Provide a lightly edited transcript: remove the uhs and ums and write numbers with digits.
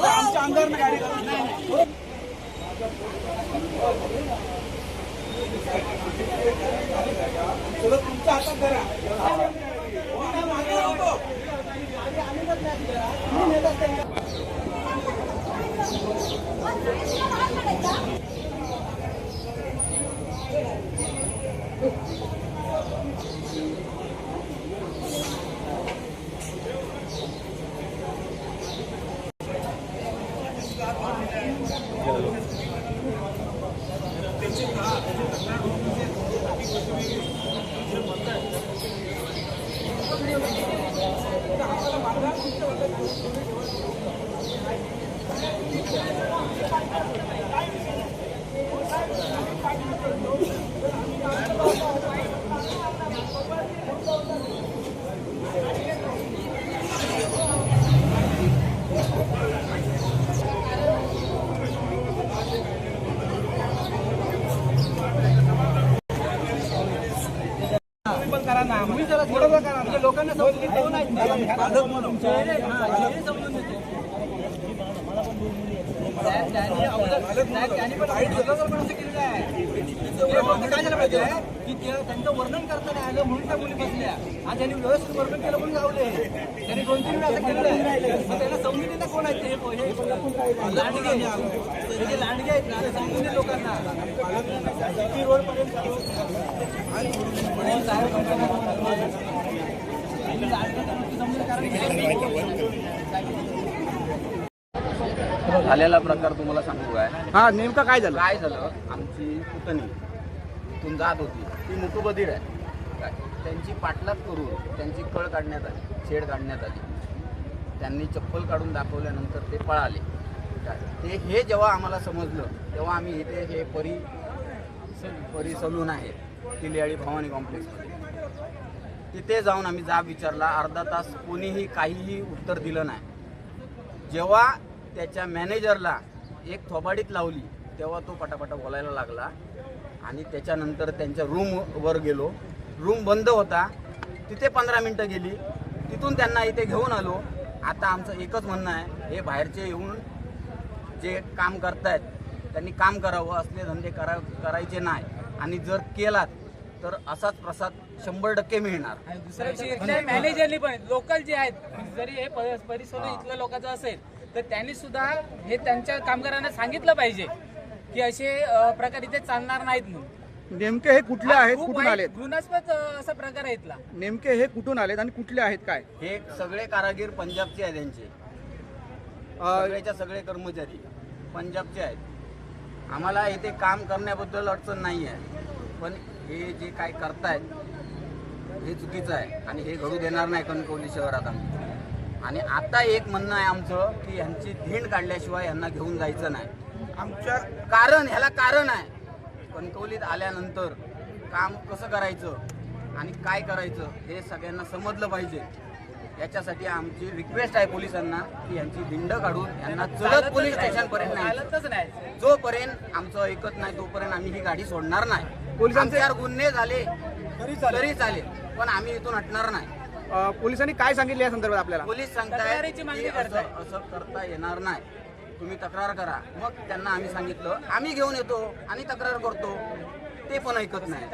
आमच्या अंगावर गाडी तुमच्या हातात करा. लोकांना त्यांचं वर्णन करता नाही आलं म्हणून त्या मुली बसल्या. आज त्यांनी व्यवस्थित वर्णन केलं म्हणून लावले. त्यांनी 2-3 वेळा असं केलेलं आहे. त्यांना समजून येतं कोण आहेत ते लांडगे लांडगे आहेत ना, समजून येत लोकांना. रोड पर्यंत झालेला प्रकार तुम्हाला सांगू काय? हा, नेमका काय झालं? आमची पुतणी इथून जात होती, ती मुकबधीर आहे काय, त्यांची पाठलाग करून त्यांची कळ काढण्यात आली, छेड काढण्यात आली. त्यांनी चप्पल काढून दाखवल्यानंतर ते पळाले काय. ते हे जेव्हा आम्हाला समजलं तेव्हा आम्ही इथे हे परी सलून आहे किल्ल्याळी भवानी कॉम्प्लेक्समध्ये, तिथे जाऊन आम्ही जाब विचारला. अर्धा तास कोणीही काहीही उत्तर दिलं नाही. जेव्हा त्याच्या मॅनेजरला एक थोबाडीत लावली तेव्हा तो पटापटा बोलायला लागला. आणि त्याच्यानंतर त्यांच्या रूमवर गेलो. रूम बंद होता, तिथे 15 मिनटं गेली. तिथून त्यांना इथे घेऊन आलो. आता आमचं एकच म्हणणं आहे, हे बाहेरचे येऊन जे काम करतायत त्यांनी काम करावं, असले धंदे करायचे नाही. आणि जर केलात तर असाच प्रसाद 100% मिळणार. दुसऱ्या विषयी मॅनेजरनी पण लोकल जे आहेत, जरी हे परिसर इथलं लोकांचं असेल तर त्यांनी सुद्धा हे त्यांच्या कामगारांना सांगितलं पाहिजे की असे प्रकार इथे चालणार नाहीत म्हणून. नेमके हे कुठले आहेत, कुठून आलेत? घृणास्पद असा प्रकार आहे इथला. नेमके हे कुठून आलेत आणि कुठले आहेत काय? हे सगळे कारागीर पंजाबचे आहेत. त्यांचे सगळेच्या सगळे कर्मचारी पंजाबचे आहेत. आम्हाला इथे काम करण्याबद्दल अडचण नाही आहे, पण हे जे काय करतायत हे चुकीचं आहे आणि हे घडू देणार नाही कणकवली शहरात आम्ही. आणि आता एक म्हणणं आहे आमचं की यांची धिंड काढल्याशिवाय यांना घेऊन जायचं नाही. आमच्या ह्याला कारण आहे, कणकवलीत आल्यानंतर काम कसं करायचं आणि काय करायचं हे सगळ्यांना समजलं पाहिजे. याच्यासाठी आमची रिक्वेस्ट आहे पोलिसांना की यांची धिंड काढून यांना चलत पोलीस स्टेशनपर्यंत नाही. जोपर्यंत आमचं ऐकत नाही तोपर्यंत आम्ही ही गाडी सोडणार नाही. पोलिसांचे गुन्हे झाले तरी चालेल, पण आम्ही इथून हटणार नाही. पोलिसांनी काय सांगितले या संदर्भात आपल्याला? पोलीस सांगतायत असं करता येणार नाही, तुम्ही तक्रार करा. मग त्यांना आम्ही सांगितलं आम्ही घेऊन येतो आणि तक्रार करतो, ते पण ऐकत नाही.